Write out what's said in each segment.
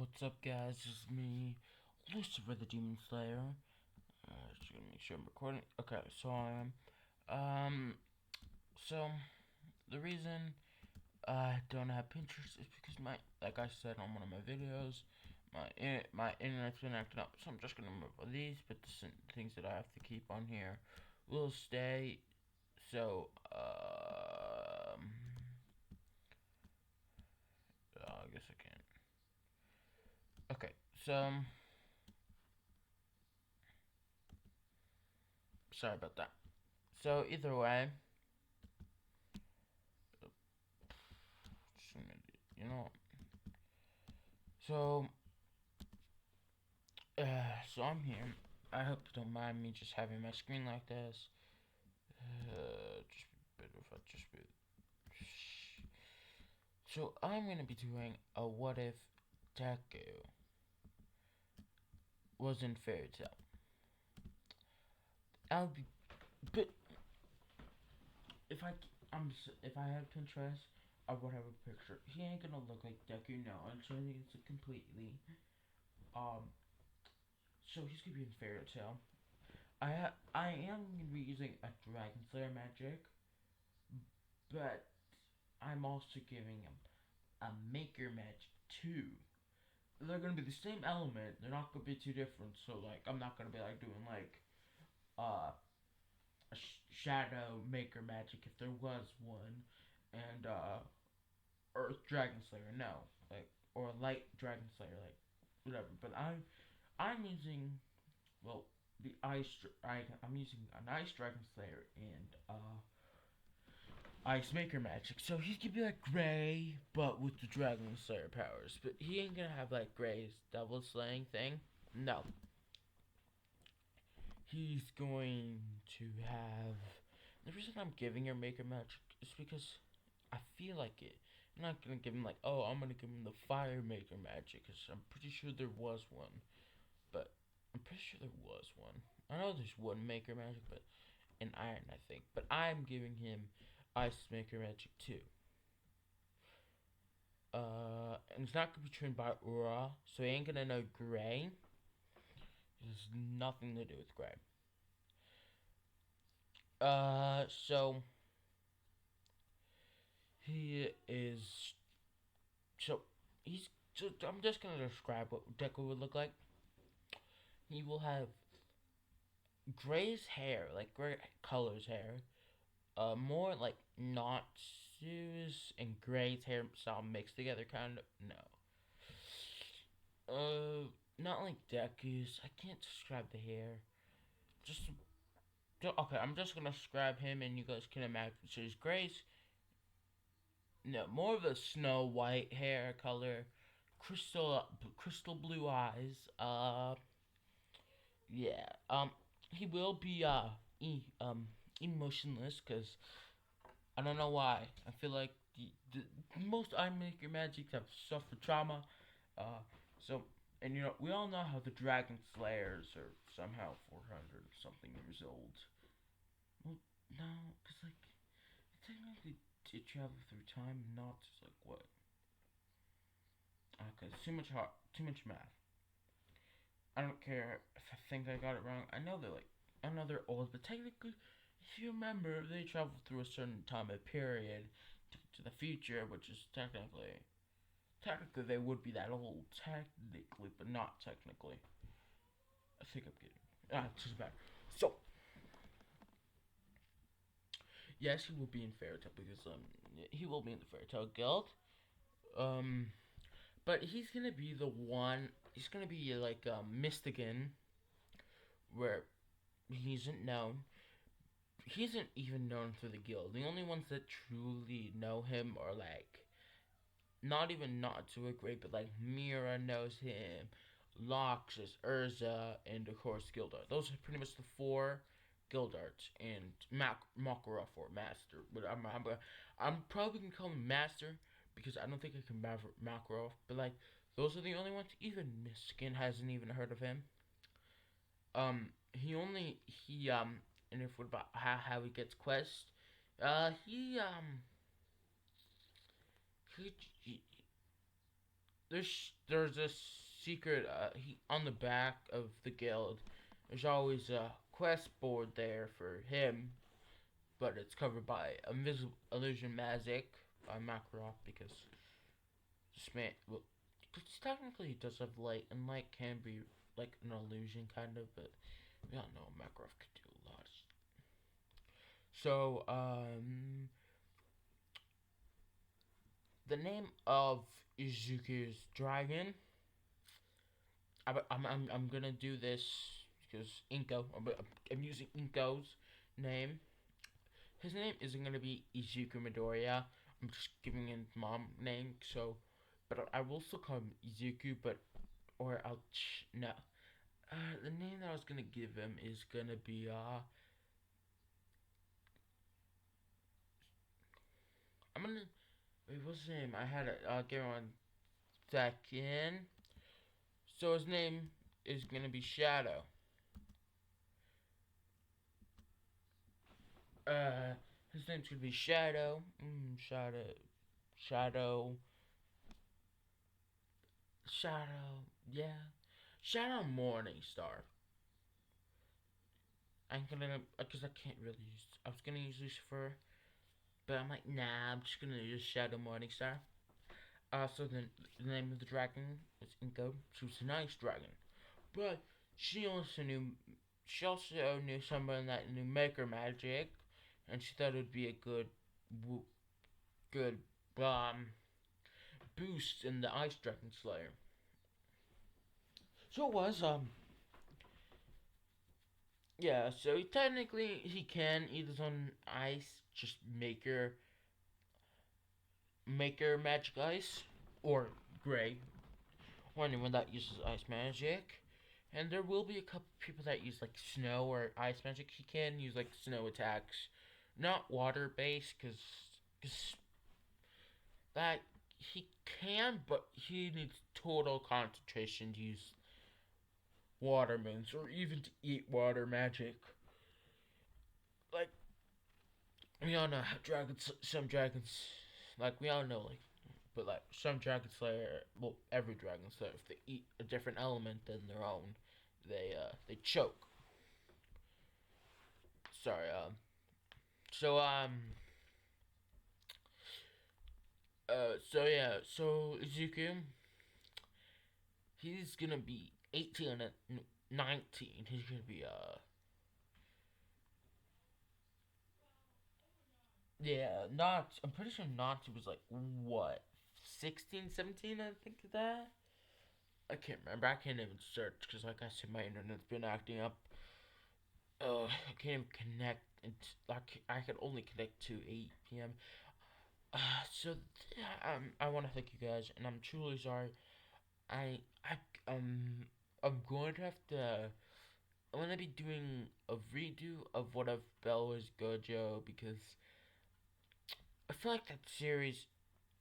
What's up, guys? It's me, Lucifer the Demon Slayer. Just gonna make sure I'm recording. Okay, so I am. Um, so the reason I don't have Pinterest is because like I said on one of my videos, my internet's been acting up. So I'm just gonna remove these, but the things that I have to keep on here will stay. So I guess I can't. Okay, so sorry about that. So either way. You know. So, so I'm here. I hope you don't mind me just having my screen like this. Just a bit of a just bit. So I'm gonna be doing a what if Deku was in Fairy Tale. I'll be, but if I if I had Pinterest, I would have a picture. He ain't gonna look like Deku, no. I'm sure it's a completely So he's gonna be in Fairy Tale. I am gonna be using a Dragon Slayer magic, but I'm also giving him a Maker magic too. They're gonna be the same element. They're not gonna be too different. So like, I'm not gonna be like doing like a Shadow Maker magic if there was one, and Earth Dragon Slayer. No, like or Light Dragon Slayer, like whatever. But I'm using well the I'm using an Ice Dragon Slayer and Ice Maker magic. So he could be like Gray, but with the Dragon Slayer powers. But he ain't gonna have like Gray's double slaying thing. No. He's going to have. The reason I'm giving her Maker magic is because I feel like it. I'm not gonna give him like, oh, I'm gonna give him the Fire Maker magic, because I'm pretty sure there was one. But I'm pretty sure there was one. I know there's one Maker magic, but in Iron, I think. But I'm giving him Ice Maker magic too. And it's not gonna be trained by Aura, so he ain't gonna know Gray. It has nothing to do with Gray. So he is. So he's. So I'm just gonna describe what Deku would look like. He will have Gray's hair, like Gray colors hair. More like not Sue's and Gray's hair style mixed together, kind of. No. Not like Deku's. I can't describe the hair. Just okay. I'm just gonna describe him, and you guys can imagine. So his Gray's, no, more of a Snow White hair color, crystal blue eyes. Yeah. He will be emotionless because I don't know why. I feel like the most Eye Maker magics have suffered trauma. So, and you know, we all know how the Dragon Slayers are somehow 400 something years old. Well, no, because, like, they technically did travel through time, not just, like, what? Okay, too much math. I don't care if I think I got it wrong. I know they're old, but technically, if you remember, they traveled through a certain time of period to the future, which is technically they would be that old, technically, but not technically. I think I'm getting. It's just bad. So, yes, he will be in Fairytale because he will be in the Fairytale Guild. Um, but he's gonna be the one. He's gonna be like Mystigan, where he isn't known. He isn't even known for the guild. The only ones that truly know him are like not even not to a great, but like Mira knows him, Loxus, Urza, and of course Gildart. Those are pretty much the four Gildarts, and Makarov for Master. But I'm probably gonna call him Master because I don't think I can Makarov. But like those are the only ones. Even Miskin hasn't even heard of him. He and if what about how he gets quest? Uh, he um he there's there's a secret he on the back of the guild. There's always a quest board there for him, but it's covered by invisible illusion magic by Makarov because this man. Well, because technically he does have light, and light can be like an illusion kind of, but we all know Makarov could do a lot. So the name of Izuku's dragon. I'm gonna do this because I'm using Inko's name. His name isn't gonna be Izuku Midoriya. I'm just giving him mom name. So, but I will still call him Izuku. But or no. The name that I was gonna give him is gonna be I'm gonna wait. What's his name? I had it. I'll give him one second. So his name is gonna be Shadow. Uh, his name's gonna be Shadow. Shadow, Shadow. Yeah, Shadow Morningstar. I'm gonna because I can't really use. I was gonna use Lucifer, but I'm like, nah. I'm just gonna use Shadow Morningstar. So the name of the dragon is Inko. She was a nice dragon, but she also knew. She also knew someone that knew Maker Magic, and she thought it would be a good boost in the Ice Dragon Slayer. So it was yeah. So technically he can eat his own ice, just maker magic ice or gray or anyone that uses ice magic. And there will be a couple people that use like snow or ice magic. He can use like snow attacks, not water based, cause that he can, but he needs total concentration to use water moons or even to eat water magic. Like we all know how some dragons, like we all know, like, but like some dragon slayer, well, every dragon slayer, if they eat a different element than their own, they choke. Sorry. So So yeah. So Ezekiel, he's gonna be 18 and 19. He's gonna be yeah. Not. I'm pretty sure Nazi was like what 16, 17. I think that. I can't remember. I can't even search because, like I said, my internet's been acting up. I can't even connect. Like I could only connect to 8 p.m. So I want to thank you guys, and I'm truly sorry. I'm going to have to. I'm gonna be doing a redo of what of Bella's Gojo because I feel like that series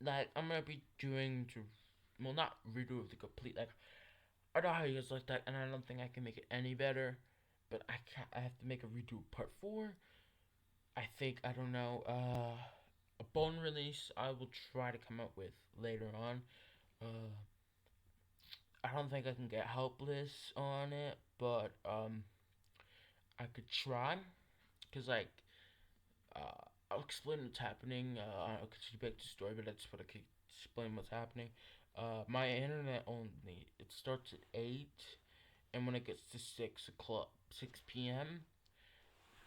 that I'm gonna be doing to, well, not redo of the complete, like, I know how you guys like that, and I don't think I can make it any better. But I can't. I have to make a redo of part 4. I think I don't know. A bone release I will try to come up with later on. Uh, I don't think I can get helpless on it, but I could try. Cause like I'll explain what's happening. I'll continue back to the story, but I just want to explain what's happening. My internet only it starts at 8, and when it gets to 6 o'clock, 6 p.m.,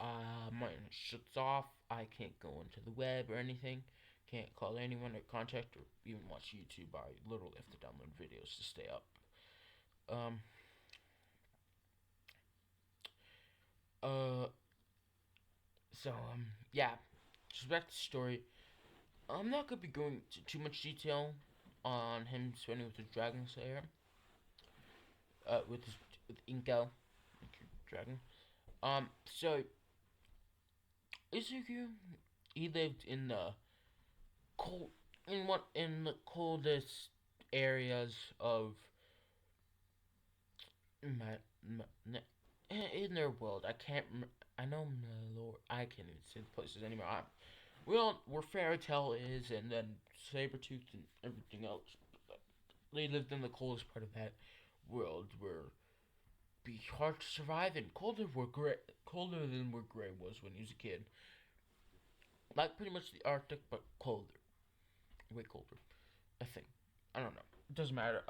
my internet shuts off. I can't go into the web or anything. Can't call anyone or contact or even watch YouTube. I literally have to download videos to stay up. Um. Uh. Yeah. Just back to the story. I'm not gonna be going into too much detail on him spending with the Dragon Slayer. With Inko, dragon. So Izuku, he lived in the cold, in the coldest areas of my, in their world. I can't. I know my lord. I can't even say the places anymore. Well, where Fairy Tail is, and then Sabretooth and everything else. They lived in the coldest part of that world where be hard to survive and colder than where Gray was when he was a kid. Like pretty much the Arctic, but colder, way colder. I think. I don't know. It doesn't matter.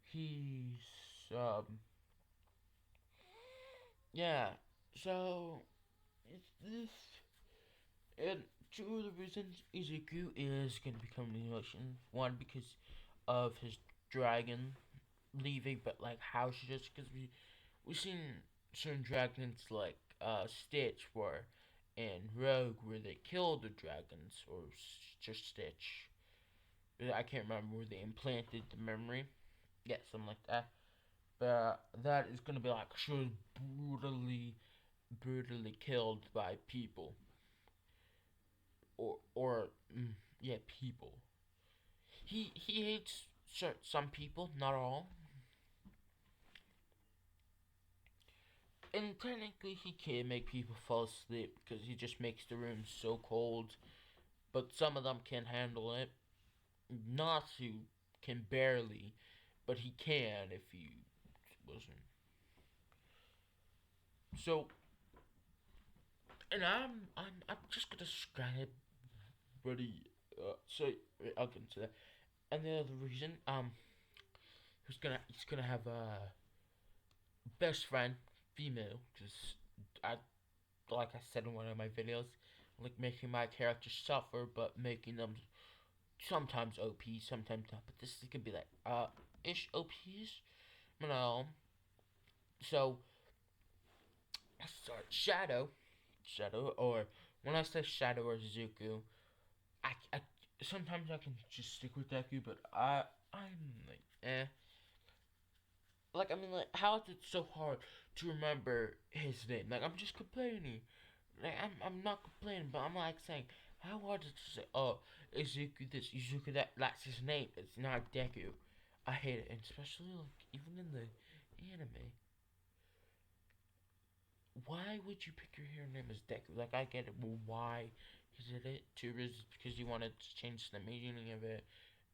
He's yeah. So it's this, and two of the reasons Izuku is gonna become the ocean. One because of his dragon leaving, but like how she just because we've seen certain dragons like Stitch were in Rogue where they killed the dragons or just Stitch. I can't remember where they implanted the memory. Yeah, something like that. But that is gonna be like she was brutally killed by people or yeah, people. He hates some people, not all. And technically, he can make people fall asleep because he just makes the room so cold. But some of them can handle it. Natsu can barely, but he can if he wasn't. So, and I'm just gonna describe really. So I'll get into that. And the other reason, he's gonna have a best friend, female, because I like I said in one of my videos, like making my characters suffer, but making them sometimes OP, sometimes not. But this is gonna be like ish OPs, you know. So sorry, Shadow, or when I say Shadow or Zuku, I sometimes I can just stick with Deku, but I'm like eh. Like I mean, like how is it so hard to remember his name? Like I'm just complaining. Like I'm not complaining, but I'm like saying how hard is it to say oh Izuku this Izuku that? That's his name. It's not Deku. I hate it, and especially like even in the anime. Why would you pick your hero name as Deku? Like I get it, well, why he did it. Two reasons because he wanted to change the meaning of it,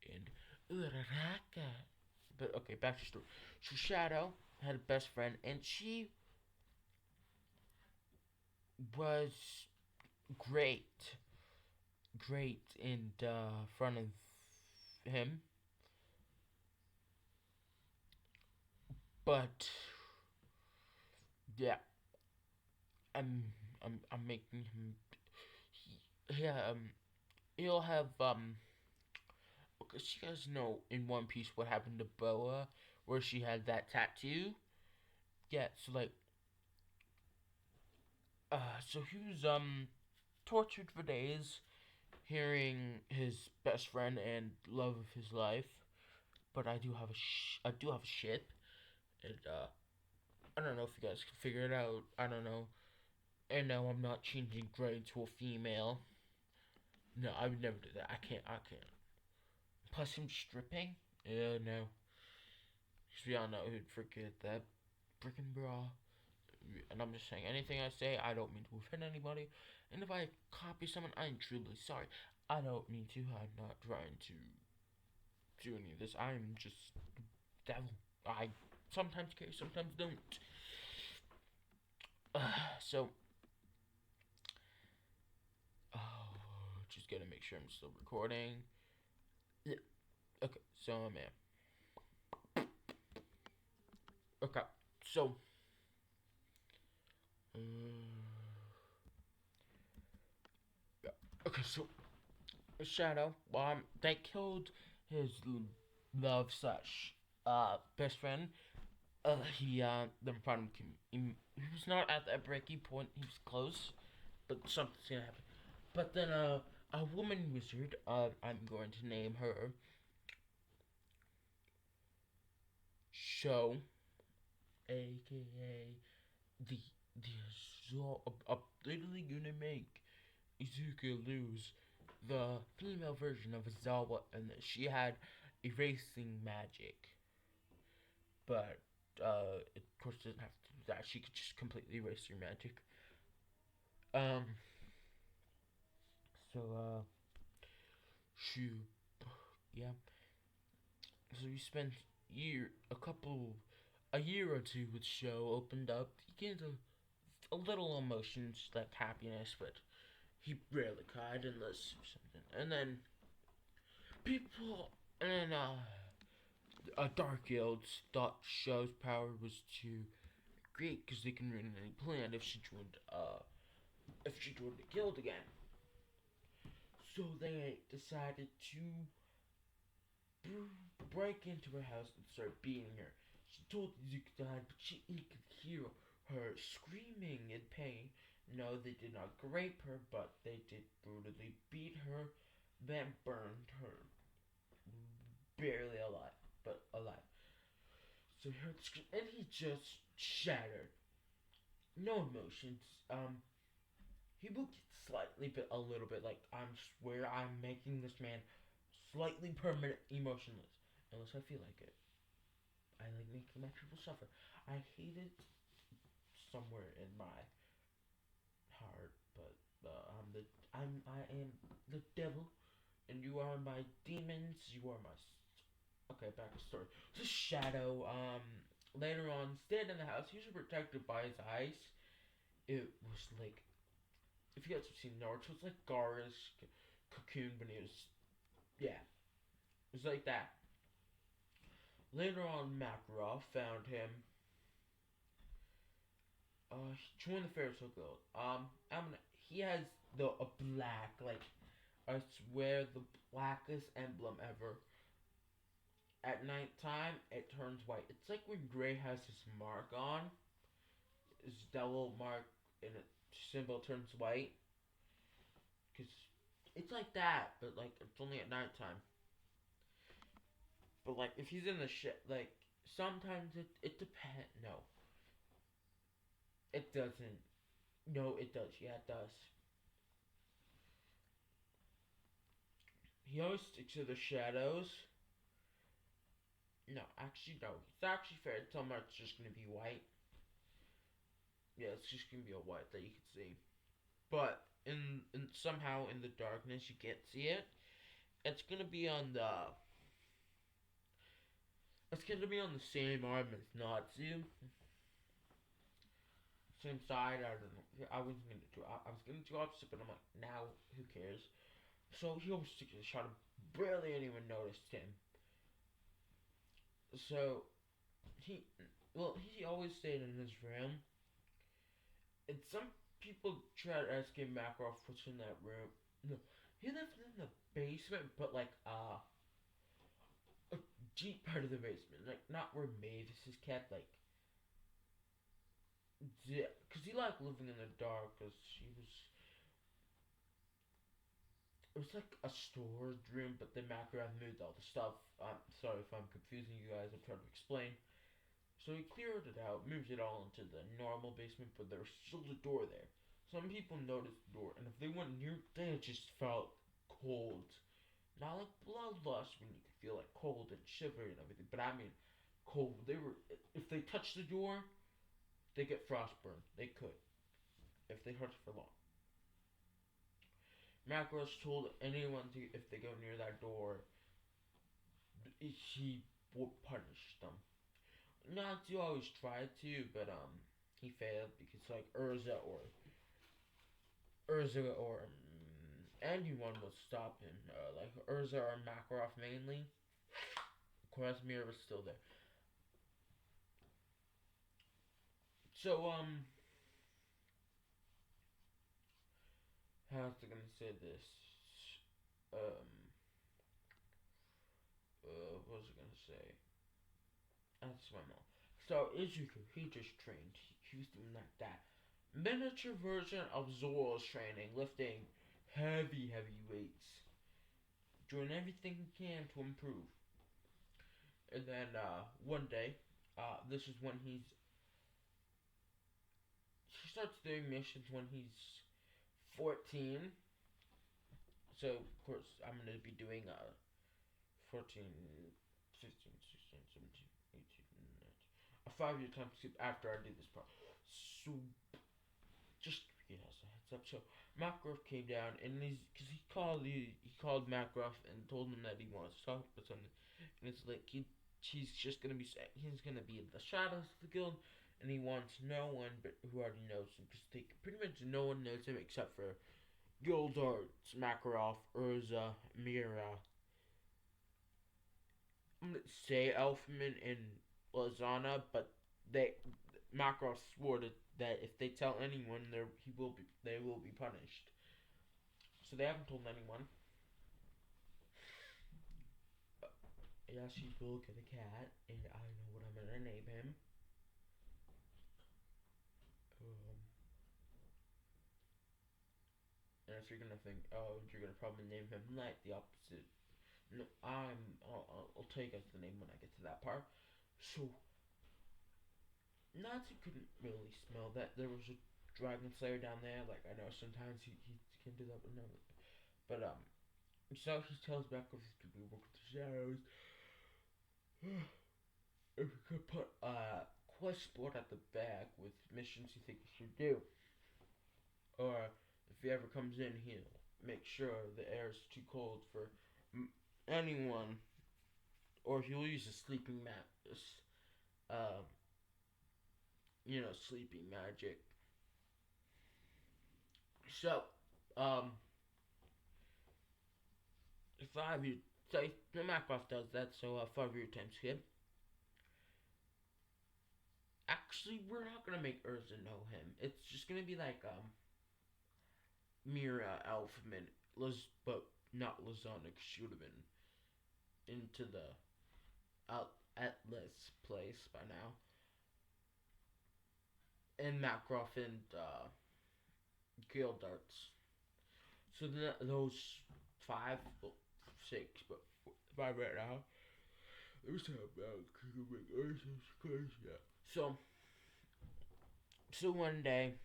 and Uraraka. But okay, back to the story. So Shadow had a best friend, and she was great, great in front of him, but yeah, I'm I'm making him. Yeah, he'll have because you guys know in One Piece what happened to Boa, where she had that tattoo. Yeah, so like, so he was tortured for days, hearing his best friend and love of his life. But I do have a ship, and I don't know if you guys can figure it out. I don't know. And now I'm not changing Gray into a female. No, I would never do that. I can't. I can't. Plus him stripping. Yeah, no. Because we all know who'd forget that freaking bra. And I'm just saying, anything I say, I don't mean to offend anybody. And if I copy someone, I'm truly sorry. I don't mean to. I'm not trying to do any of this. I'm just devil. I sometimes care, sometimes don't. So, just gotta make sure I'm still recording. Yeah. Okay, so I'm in. Okay, so. Yeah. Okay, so Shadow. They killed his love slash best friend. He then found him. He was not at that breaking point. He was close, but something's gonna happen. But then a woman wizard. I'm going to name her Show, aka the literally gonna make Izuku lose the female version of Izawa, and that she had erasing magic, but it of course doesn't have to do that. She could just completely erase your magic. Um, so she, yeah. So we spent a year or two with show opened up. He gained a little emotions like happiness, but he rarely cried unless something. And then people and Dark Guilds thought Show's power was too great because they can ruin any plan if she joined the guild again. So they decided to break into her house and start beating her. She told Zuko died, but he could hear her screaming in pain. No, they did not rape her, but they did brutally beat her, then burned her barely alive, but alive. So he heard the scream, and he just shattered. No emotions. He will get slightly, but a little bit. Like I swear, I'm making this man slightly permanent emotionless, unless I feel like it. I like making my people suffer. I hate it somewhere in my heart, but I am the devil, and you are my demons. You are my okay. Back to story. So Shadow. Later on, stayed in the house. He was protected by his eyes. It was like if you guys have seen Naruto, it's like Gaara's cocoon when he was yeah. It was like that. Later on, Makarov found him. He joined the Ferris Wheel Guild. He has a black, like, I swear, the blackest emblem ever. At nighttime, it turns white. It's like when Gray has his mark on, his devil mark, and its symbol turns white. Cause it's like that, but like it's only at nighttime. But like if he's in the shit, like sometimes it depends. No, it doesn't. No, it does. Yeah, it does. He always sticks to the shadows. No, actually, no. It's actually fair to tell me it's just gonna be white. Yeah, it's just gonna be a white that you can see. But in somehow in the darkness you can't see it. It's gonna be on the. It's gonna be on the same arm as Natsu. Same side. I don't know. I was gonna do opposite, but I'm like, now who cares? So he almost took a shot. Barely anyone noticed him. So he, he always stayed in his room. And some people try to ask him Makarov what's in that room. No, he lived in the basement, but like a deep part of the basement, like not where Mavis is kept, like because he liked living in the dark. Because he was, it was like a storage room, but then Makarov moved all the stuff. Sorry if I'm confusing you guys. I'm trying to explain. So he cleared it out, moved it all into the normal basement, but there was still a door there. Some people noticed the door, and if they went near, they just felt cold. Not like bloodlust when you could feel like cold and shivery and everything, but I mean cold. They were if they touched the door, they get frostburn. They could if they touched for long. Macros told anyone to if they go near that door, he would punish them. Not to always try to, but he failed because like Urza or anyone would stop him. Like Urza or Makarov mainly. Krasmir was still there. So how's I gonna say this? Um, what was I gonna say? That's my mom. So Izuku, he just trained. He was doing like that miniature version of Zoro's training, lifting heavy weights, doing everything he can to improve. And then one day, this is when he starts doing missions when he's 14. So of course I'm gonna be doing 14, 15, 16, 17, 18, 19, a 5 year time skip after I do this part. So just yes, stuff. So Macroff came down and because he called Macroff and told him that he wants to talk about something, and it's like he's just gonna be he's gonna be in the shadows of the guild, and he wants no one but who already knows him because they pretty much no one knows him except for Gildarts, Makarov, Urza, Mira. I'm gonna say Elfman and Lazana, but they Makarov swore that if they tell anyone, they will be punished. So they haven't told anyone. Yes, she will get a cat, and I know what I'm gonna name him. Um, and if you're gonna think, oh, you're gonna probably name him Light, the opposite. No, I'll tell you guys the name when I get to that part. So Nazi couldn't really smell that there was a dragon slayer down there. Like I know sometimes he can do that, but no. But so he tells Becca to work with the shadows. If we could put a quest board at the back with missions you think you should do, or if he ever comes in, he'll make sure the air is too cold for anyone, or he'll use a sleeping mat. Uh, sleeping magic. So, um, if 5 year, say the Macross does that, so 5 year time skip. Actually, we're not gonna make Urza know him. It's just gonna be like Mira, Elfman, but not Lazana, because she would have been into the out Atlas place by now. And Macroft and Gildarts. So those five, well, six, but five right now. Let me talk about yeah. So one day,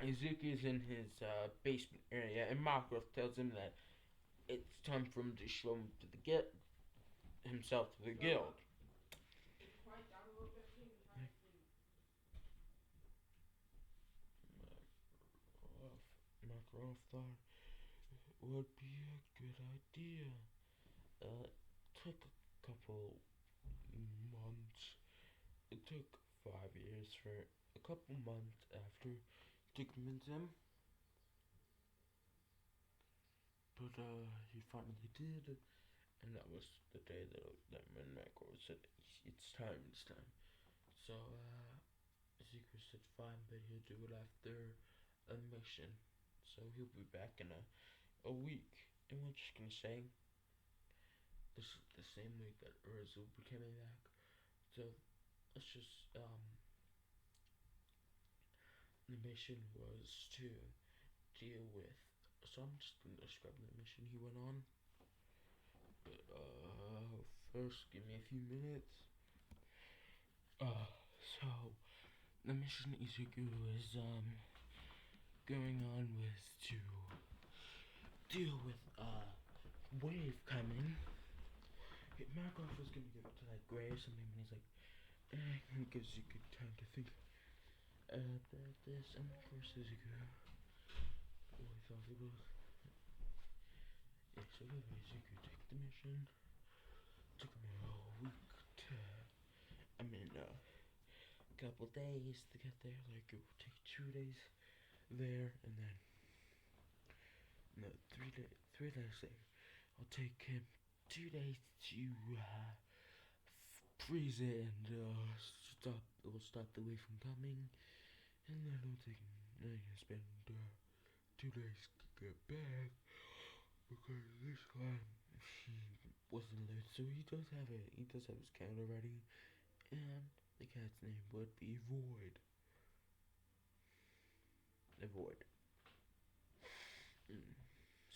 Izuki's in his basement area, and Macroft tells him that it's time for him to show him to the himself to the guild. Macroft thought would be a good idea. It took a couple months. It took 5 years for a couple months after to convince him, but he finally did, and that was the day that Macro said, "It's time, it's time." So Ezekiel said, "Fine, but he'll do it after a mission." So he'll be back in a week, and we're just gonna say this the same week that Urza will be coming back. So let's just the mission was to deal with. So I'm just gonna describe the mission he went on. But first, give me a few minutes. So the mission Izuku is going on was to deal with wave coming. Markov was gonna give it to like Gray or something, and he's like, it gives you good time to think about this, and of course Izuku really thought it was. Yeah, so Izuku take the mission. Took him a week to, a couple days to get there. Like it will take 2 days there, and then no 3 days there. I'll take him 2 days to freeze it and stop. It will stop the wave from coming, and then it'll take him. Then he'll spend 2 days to get back because this time he wasn't late. So he does have his counter ready, and the cat's name would be Void. The Void.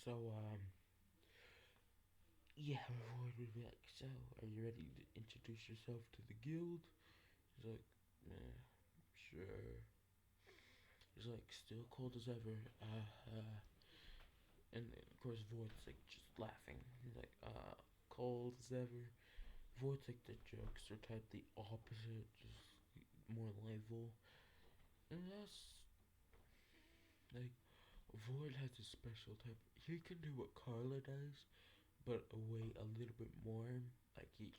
So yeah, Void would be like, so are you ready to introduce yourself to the guild? He's like, yeah, sure. He's like, still cold as ever. And then, of course, Void's like just laughing. He's like, cold as ever. Void's like the jokes are type the opposite, just more level. And that's Like, Void has a special type. He can do what Carla does, but a little bit more. Like, he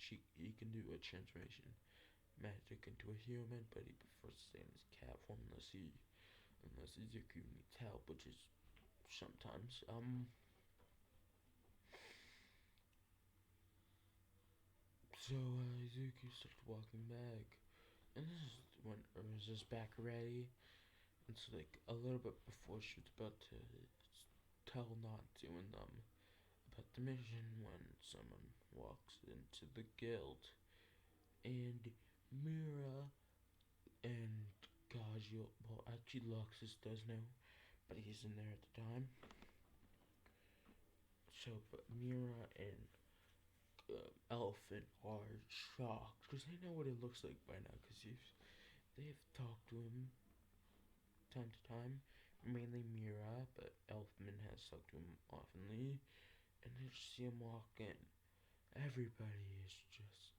can do a transformation magic into a human, but he prefers to stay in his cat form unless Izuku needs help, which is sometimes. So Izuku starts walking back, and this is when Urza's back already. It's like a little bit before she was about to tell Natsu and them about the mission when someone walks into the guild, and Mira and Gajio, well, actually Luxus does know, but he's in there at the time. So, but Mira and Elephant are shocked because they know what it looks like by now because they've talked to him time to time, mainly Mira, but Elfman has talked to him oftenly, and they just see him walk in. Everybody is just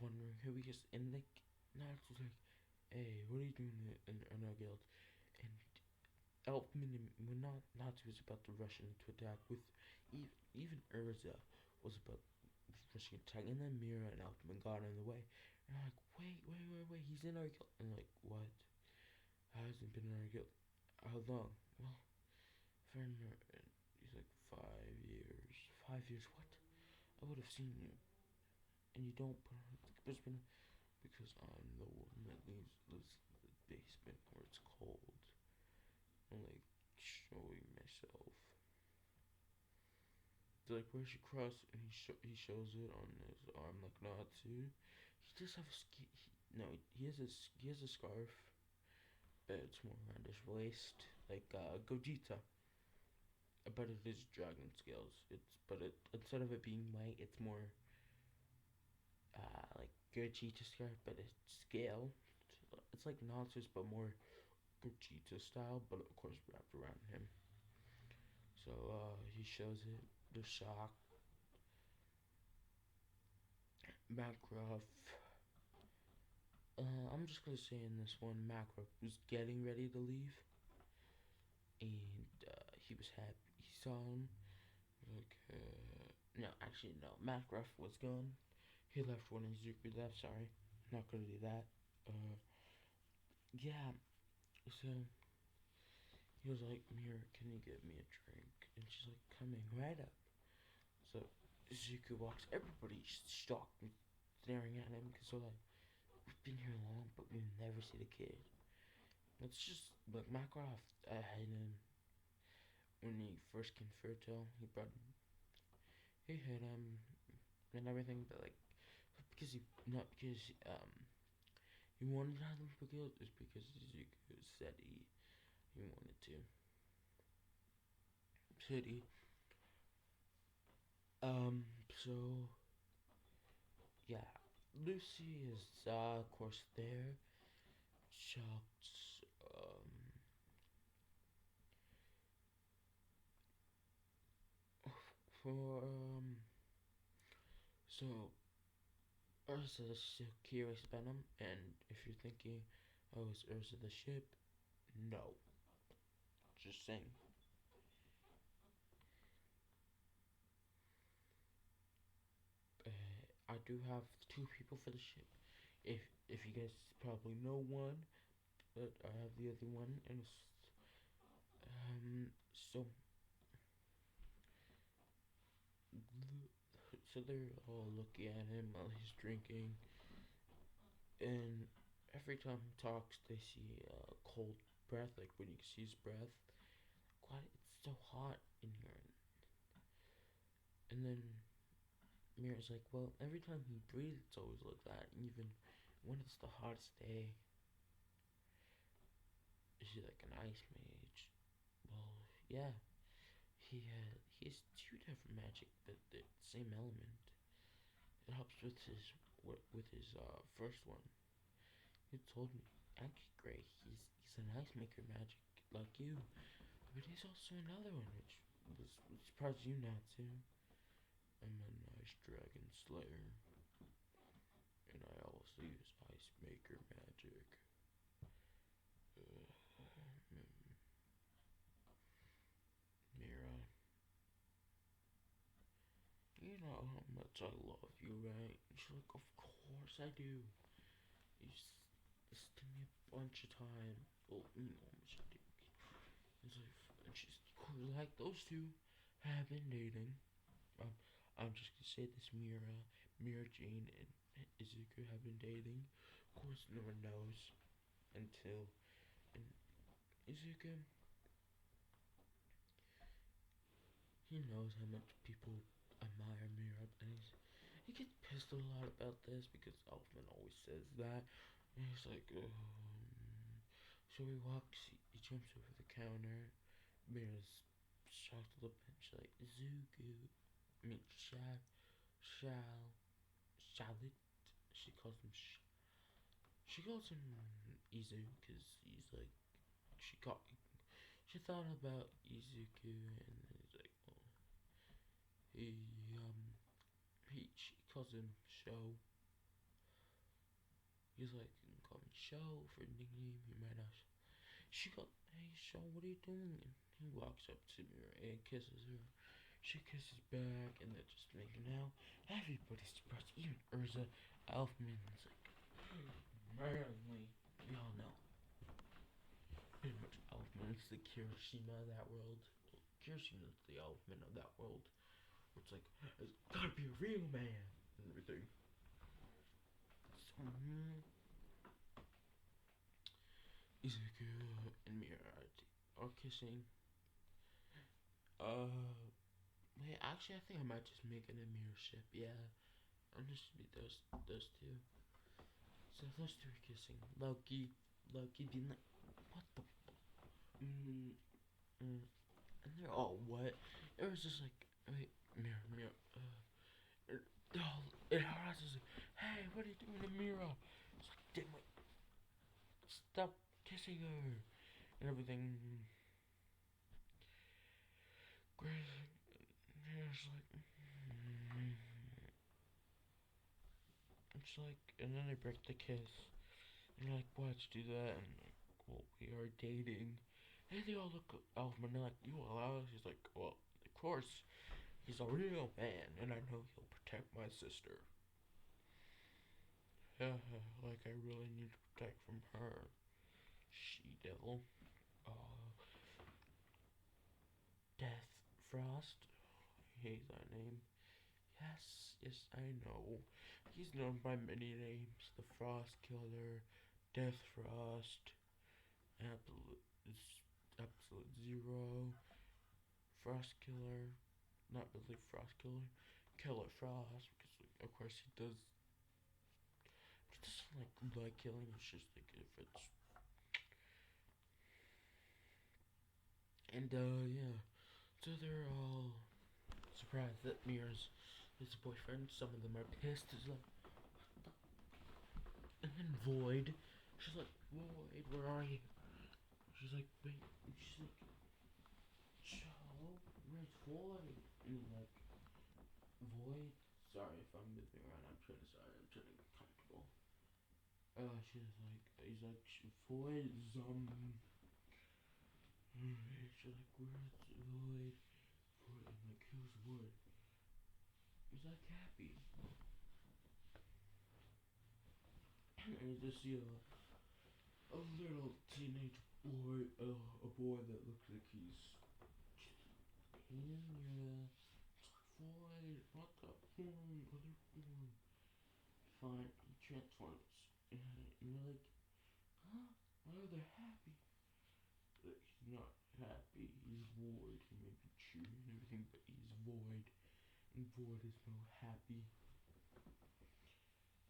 wondering who he is, and like, Natsu's like, hey, what are you doing in our guild? And Elfman and when Natsu was about to rush into attack with even Urza was about rushing attack, and then Mira and Elfman got in the way. And I'm like, wait, he's in our guild. And like, what? Hasn't been in our guild. How long? Well, if I remember, he's like 5 years. 5 years? What? I would have seen you, and you don't put on the basement because I'm the one that lives in the basement where it's cold. I'm like showing myself. They're like, where's your cross? And he shows it on his arm like Natsu. He does have a no, he has a scarf, but it's more around his waist, like Gogeta. But it is dragon scales. It instead of it being white, it's more like Gogeta scarf, but it's scale. It's like Natsu's, but more Gogeta style, but of course wrapped around him. So he shows it. The shock. Macroff. I'm just gonna say in this one, Macroff was getting ready to leave, and he was happy. He saw him. Like, no, actually, no. Macroff was gone. He left when Izuku left. Sorry, not gonna do that. Yeah. So he was like, "Mira, can you get me a drink?" And she's like, "Coming right up." So Izuku walks. Everybody's shocked and staring at him because they're like, "We've been here long, but we've never seen a kid." It's just like Macroff had him when he first came to Fairytale. He hit him and everything, but like because he not because he wanted to have them for guild, it's because Izuku said he wanted to. Said he so yeah, Lucy is of course there, shocked. For so Ursa still curious about him, and if you're thinking, oh, is Ursa the ship? No, just saying. I do have two people for the ship. If you guys probably know one, but I have the other one, and so they're all looking at him while he's drinking, and every time he talks, they see cold breath, like when you can see his breath. God, it's so hot in here. And then Mira's like, well, every time he breathes, it's always like that, even when it's the hottest day. Is he like an ice mage? Well, yeah. He has two different magic, but the same element. It helps with his first one. He told me, actually, Gray, he's an ice maker magic like you, but he's also another one, which surprised you not to. I'm a nice dragon slayer, and I also use ice maker magic. you know how much I love you, right? And she's like, of course I do. You just to me a bunch of time. Well, you know how much I do. It's like, and she's like, those two have been dating. Um, I'm just gonna say this: Mira Jane, and Izuku have been dating. Of course, no one knows until and Izuku. He knows how much people admire Mira, and he gets pissed a lot about this because Elfman always says that. And he's like, so he walks, he jumps over the counter. Mira's shocked a little bit. She's like, Izuku. I mean, Shalit. She calls him she calls him Izu because he's like, she got, she thought about Izuku and then he's like, well, he, she calls him Show. He's like, you can call me Show for nickname. He might ask, she goes, hey Show, what are you doing? And he walks up to her and kisses her. She kisses back and they're just making out. Everybody's surprised, even Urza. Elfman is like, manly. We all know. Pretty much Elfman is the Kirishima of that world. Kirishima is the Elfman of that world. It's like, it's gotta be a real man and everything. So, Izuku and Mira are kissing. Wait, actually, I think I might just make it a Mira ship. Yeah, I'm just be those two. So those two are kissing. Loki being like, what the? And they're all what? It was just like, wait, Mira. And Hara's just like, hey, what are you doing to Mira? It's like, damn it, stop kissing her and everything. Grace, it's like, it's like, and then they break the kiss. And you're like, why'd you do that? And like, well, we are dating. And they all look at Elfman and they're like, you allow us? He's like, well, of course. He's a real man, and I know he'll protect my sister. Like I really need to protect from her. She-devil. Uh, Death Frost. I hate that name. Yes, I know. He's known by many names. The Frost Killer, Death Frost, Absolute Zero, Frost Killer, not really Frost Killer, Killer Frost, because like, of course he doesn't like killing, it's just like if it's, and yeah, so they're all surprised that Mira's his boyfriend. Some of them are pissed. It's like, and then Void, she's like, Void, where are you? She's like, wait, she's like, Joe, where's Void? And like, Void, sorry if I'm moving around, I'm trying to get comfortable. She's like, he's like, Void, she's like, where's Void? Void, I'm like, who's Void? He's like, happy. And you just see a little teenage boy, a boy that looks like he's in your Void, what the fine, he transforms. And you're like, huh? Why are they happy? But he's not happy, he's Void. He may be chewing and everything, but he's Void. And Void is no happy.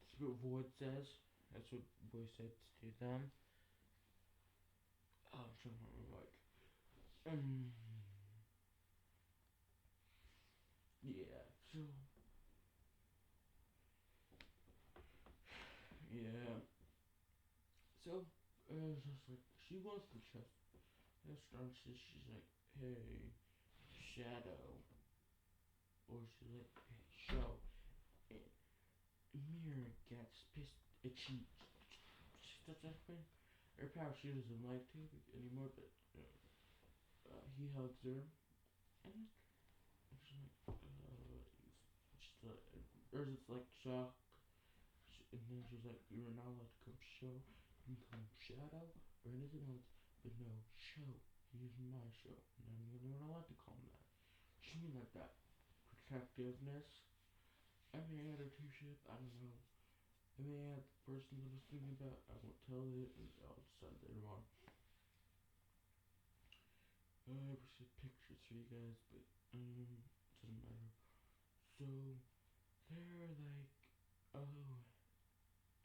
That's what Void says. That's what Boy said to them. I'm trying to remember, like, yeah, so, yeah, so, it's just like, she wants the chest. And she's like, hey, Shadow, or she's like, hey, Show, and Mira gets pissed, and she starts acting, her power she doesn't like to anymore, but, he hugs her, and she's like, or is it like shock? And then she's like, you're not allowed to come show. You can come shadow or anything else, but no show. He's my show, and you're not allowed to call him that. She mean like that protectiveness. I may add a two-ship. I don't know. I may add the person that I was thinking about. I won't tell it, and I'll decide later on. I wish I had pictures for you guys, but doesn't matter. So they're like, oh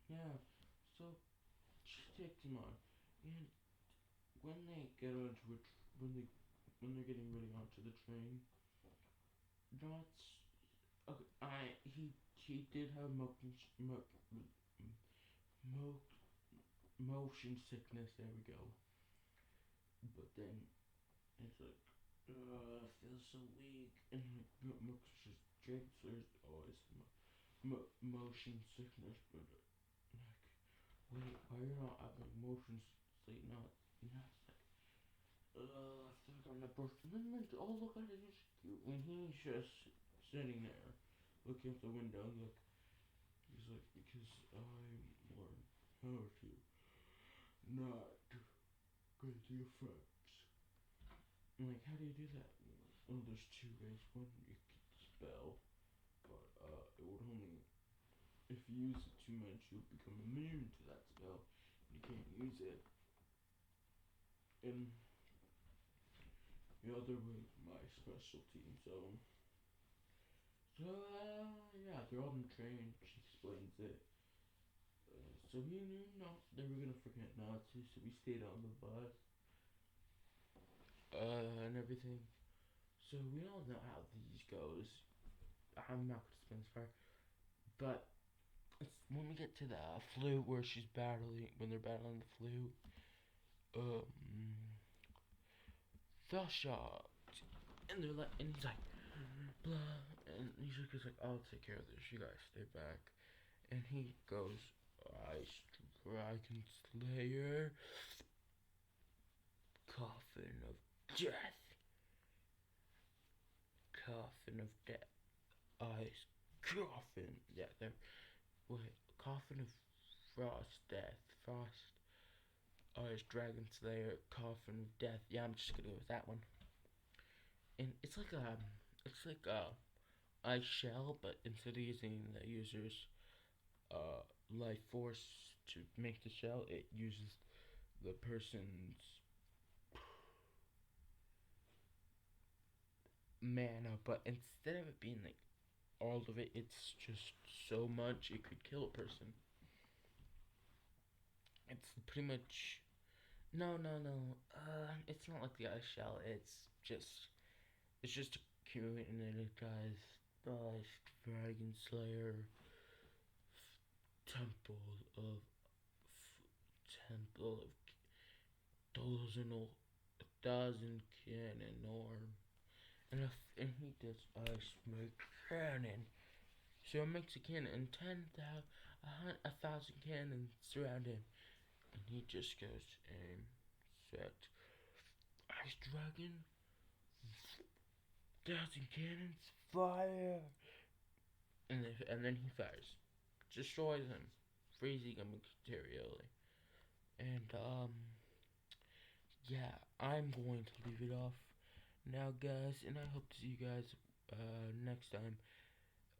yeah. So she takes him on, and when they get onto it, when they're getting ready onto the train, not okay. He did have mo- motion sickness. There we go. But then it's like, I feel so weak, and just James there's always motion sickness, but like, wait, why you're not having motion sickness? Not, you know, it's like, I feel like I'm gonna burst. And then like, oh look at it, he's cute. When he's just sitting there, looking out the window, look, he's like, because I learned how to not get the effects. I'm like, how do you do that? Well, there's two ways. One, you could spell, but it would only if you use it too much, you'll become immune to that spell. You can't use it. And the other way is my specialty. Yeah, they're all in the train. She explains it. So we knew not they were gonna forget Nazi, so we stayed on the bus. And everything. So we all know how these goes. I'm not gonna spin this far, but it's when we get to the flu where she's battling when they're battling the flu. Um, the shot, and they're like, and he's like, blah, and he's like, I'll take care of this. You guys stay back. And he goes, I Dragon Slayer, coffin of death, coffin of death, ice, coffin, yeah, there, wait, coffin of frost, death, frost, ice, Dragon Slayer, coffin of death. Yeah, I'm just gonna go with that one. And it's like a ice shell, but instead of using the user's life force to make the shell, it uses the person's mana, but instead of it being like all of it, it's just so much it could kill a person. It's pretty much no. It's not like the ice shell. It's just a cute, and then it dies. Dragon Slayer, Temple of Temple of dozen cannon arm, and he does ice make cannon. So it makes a cannon, and 1,000 cannons surround him, and he just goes aim, set, ice dragon, 1,000 cannons, fire, and then he fires, destroys him, freezing him materially, and yeah, I'm going to leave it off now, guys, and I hope to see you guys next time.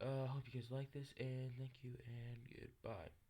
Hope you guys like this, and thank you, and goodbye.